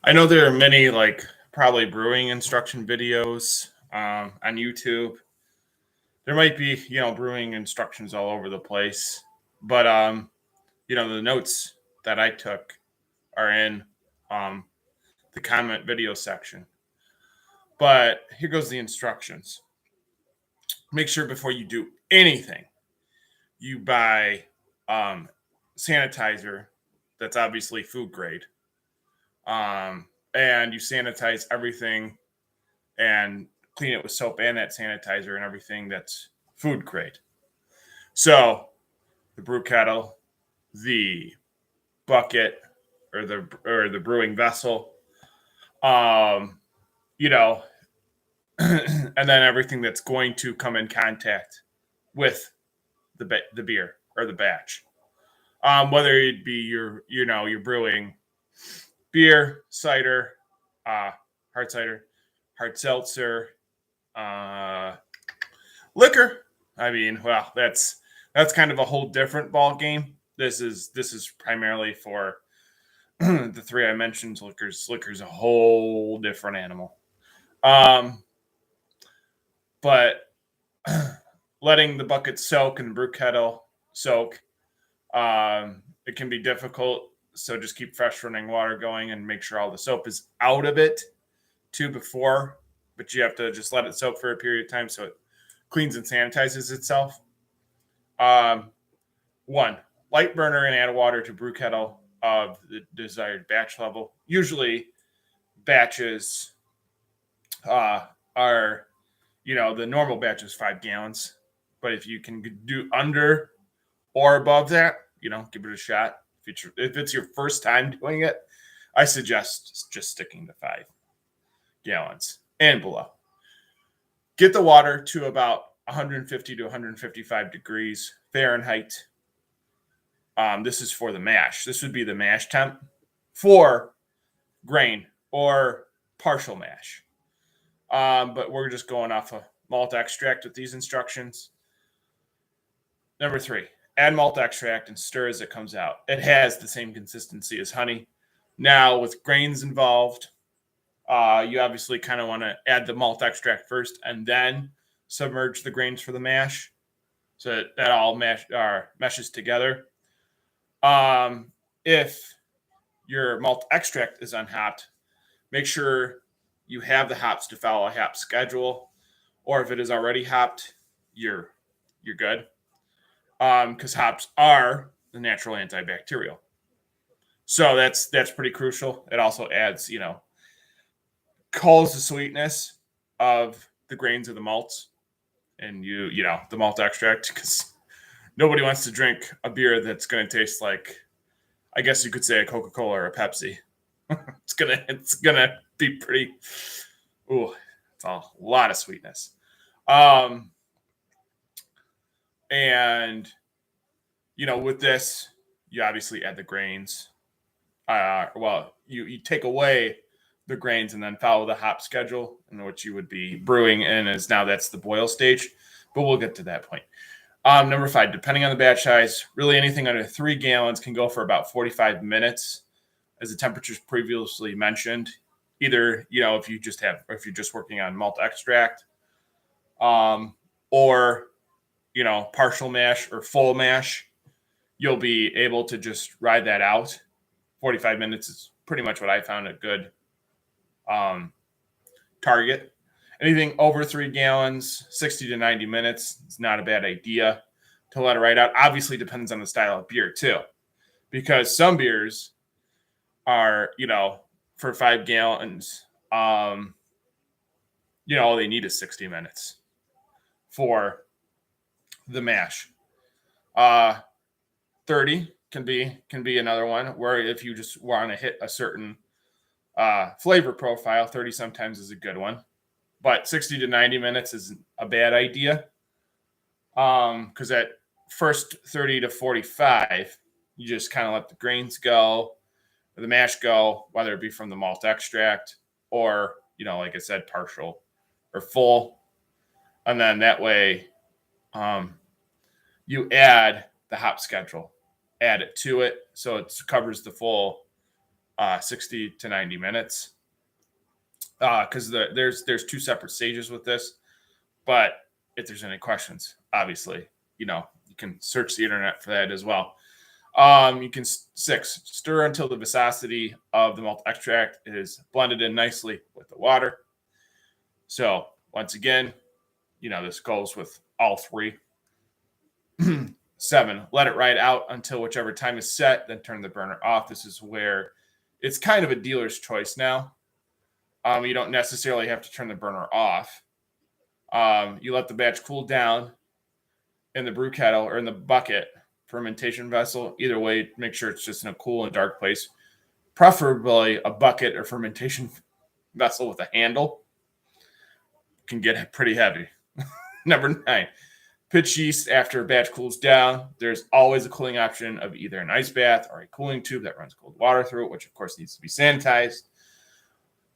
I know there are many probably brewing instruction videos on YouTube. There might be brewing instructions all over the place, but the notes that I took are in um, the comment video section. But here goes the instructions. Make sure before you do anything, you buy um, sanitizer that's obviously food grade, and you sanitize everything and clean it with soap and that sanitizer and everything that's food grade. So the brew kettle, the bucket, or the brewing vessel, um, you know, and then everything that's going to come in contact with the beer or the batch. Whether it be you're brewing beer, cider, uh, hard cider, hard seltzer, uh, liquor. I mean, well, that's kind of a whole different ball game. This is primarily for the three I mentioned. Liquor's a whole different animal. Um, but letting the bucket soak and the brew kettle soak, it can be difficult. So just keep fresh running water going and make sure all the soap is out of it too before. But you have to just let it soak for a period of time so it cleans and sanitizes itself. Um, One, light burner and add water to brew kettle of the desired batch level. Usually, batches are, the normal batch is 5 gallons. But if you can do under or above that, give it a shot. If it's your first time doing it, I suggest just sticking to 5 gallons and below. Get the water to about 150 to 155 degrees Fahrenheit. This is for the mash. This would be the mash temp for grain or partial mash. But we're just going off a malt extract with these instructions. Number 3, add malt extract and stir as it comes out. It has the same consistency as honey. Now, with grains involved, you obviously kind of want to add the malt extract first and then submerge the grains for the mash so that all meshes together. If your malt extract is unhopped, make sure you have the hops to follow a hop schedule, or if it is already hopped, you're good. Because hops are the natural antibacterial, so that's pretty crucial. It also adds, culls the sweetness of the grains of the malts, and the malt extract, because nobody wants to drink a beer that's going to taste like, I guess you could say, a Coca-Cola or a Pepsi. It's gonna be pretty. Ooh, it's a lot of sweetness. Um, and with this, you obviously add the grains. Well, you take away the grains and then follow the hop schedule, in which you would be brewing in, as now that's the boil stage. But we'll get to that point. Number 5, depending on the batch size, really anything under 3 gallons can go for about 45 minutes, as the temperatures previously mentioned. Either, if you're just working on malt extract, or, partial mash or full mash, you'll be able to just ride that out. 45 minutes is pretty much what I found a good target. Anything over 3 gallons, 60 to 90 minutes, it's not a bad idea to let it ride out. Obviously, depends on the style of beer, too, because some beers are, for 5 gallons, all they need is 60 minutes for the mash. 30 can be another one, where if you just want to hit a certain flavor profile, 30 sometimes is a good one. But 60 to 90 minutes isn't a bad idea, because at first 30 to 45, you just kind of let the grains go, or the mash go, whether it be from the malt extract or, like I said, partial or full. And then that way, you add the hop schedule, add it to it, so it covers the full 60 to 90 minutes. Because there's two separate stages with this. But if there's any questions, obviously, you can search the internet for that as well. You can stir until the viscosity of the malt extract is blended in nicely with the water. So once again, this goes with all three. 7, let it ride out until whichever time is set, then turn the burner off. This is where it's kind of a dealer's choice now. You don't necessarily have to turn the burner off. You let the batch cool down in the brew kettle or in the bucket fermentation vessel. Either way, make sure it's just in a cool and dark place. Preferably a bucket or fermentation vessel with a handle. Can get pretty heavy. Number 9, pitch yeast after a batch cools down. There's always a cooling option of either an ice bath or a cooling tube that runs cold water through it, which of course needs to be sanitized.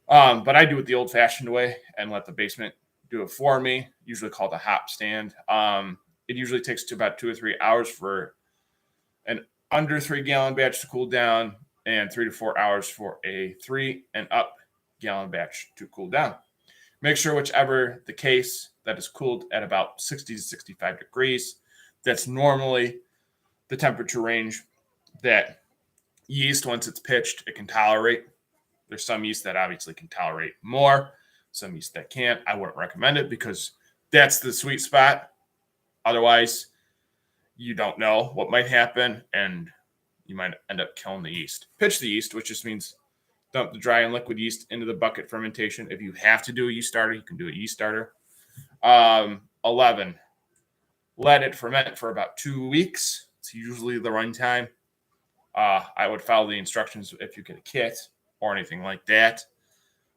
But I do it the old-fashioned way and let the basement do it for me, usually called a hop stand. It usually takes to about 2 or 3 hours for an under 3-gallon batch to cool down and 3 to 4 hours for a 3 and up gallon batch to cool down. Make sure whichever the case that is cooled at about 60 to 65 degrees. That's normally the temperature range that yeast, once it's pitched, it can tolerate. There's some yeast that obviously can tolerate more, some yeast that can't. I wouldn't recommend it because that's the sweet spot. Otherwise, you don't know what might happen, and you might end up killing the yeast. Pitch the yeast, which just means dump the dry and liquid yeast into the bucket fermentation. If you have to do a yeast starter, you can do a yeast starter. 11, let it ferment for about 2 weeks. It's usually the run time. I would follow the instructions if you get a kit or anything like that.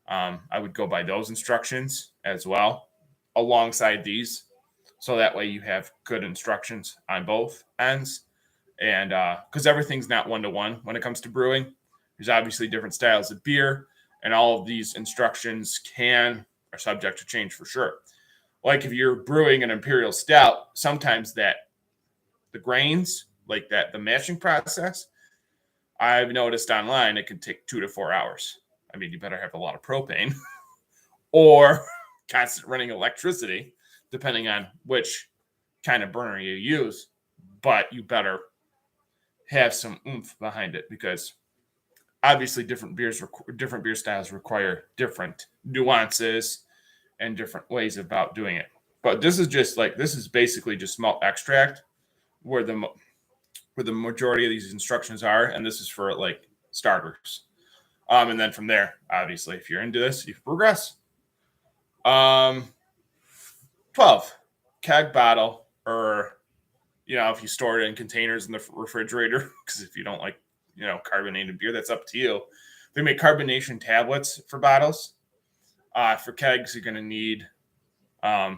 I would go by those instructions as well alongside these. So that way you have good instructions on both ends. And because everything's not one-to-one when it comes to brewing. There's obviously different styles of beer, and all of these instructions are subject to change for sure. Like if you're brewing an imperial stout, sometimes the grains, like that, the mashing process, I've noticed online, it can take 2 to 4 hours. I mean, you better have a lot of propane or constant running electricity, depending on which kind of burner you use. But you better have some oomph behind it because obviously different beer styles require different nuances and different ways about doing it. But this is basically just malt extract where the majority of these instructions are, and this is for like starters. And then from there, obviously, if you're into this, you progress. 12, keg bottle, or if you store it in containers in the refrigerator, because if you don't like carbonated beer, that's up to you. They make carbonation tablets for bottles. For kegs, you're going to need a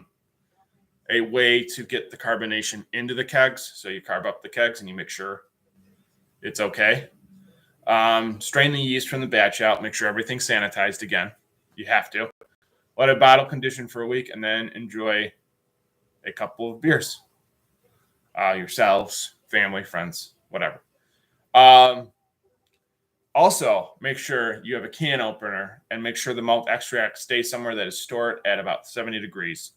way to get the carbonation into the kegs. So you carb up the kegs and you make sure it's okay. Strain the yeast from the batch out. Make sure everything's sanitized again. You have to. Let it bottle condition for a week and then enjoy a couple of beers. Yourselves, family, friends, whatever. Also, make sure you have a can opener and make sure the malt extract stays somewhere that is stored at about 70 degrees.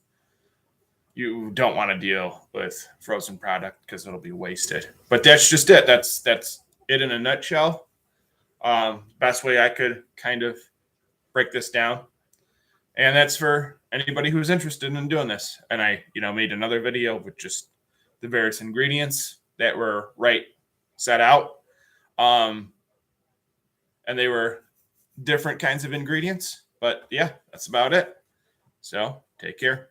You don't want to deal with frozen product because it'll be wasted. But that's just it. That's it in a nutshell. Best way I could kind of break this down. And that's for anybody who's interested in doing this. And I, made another video with just the various ingredients that were set out. And they were different kinds of ingredients. But yeah, that's about it. So take care.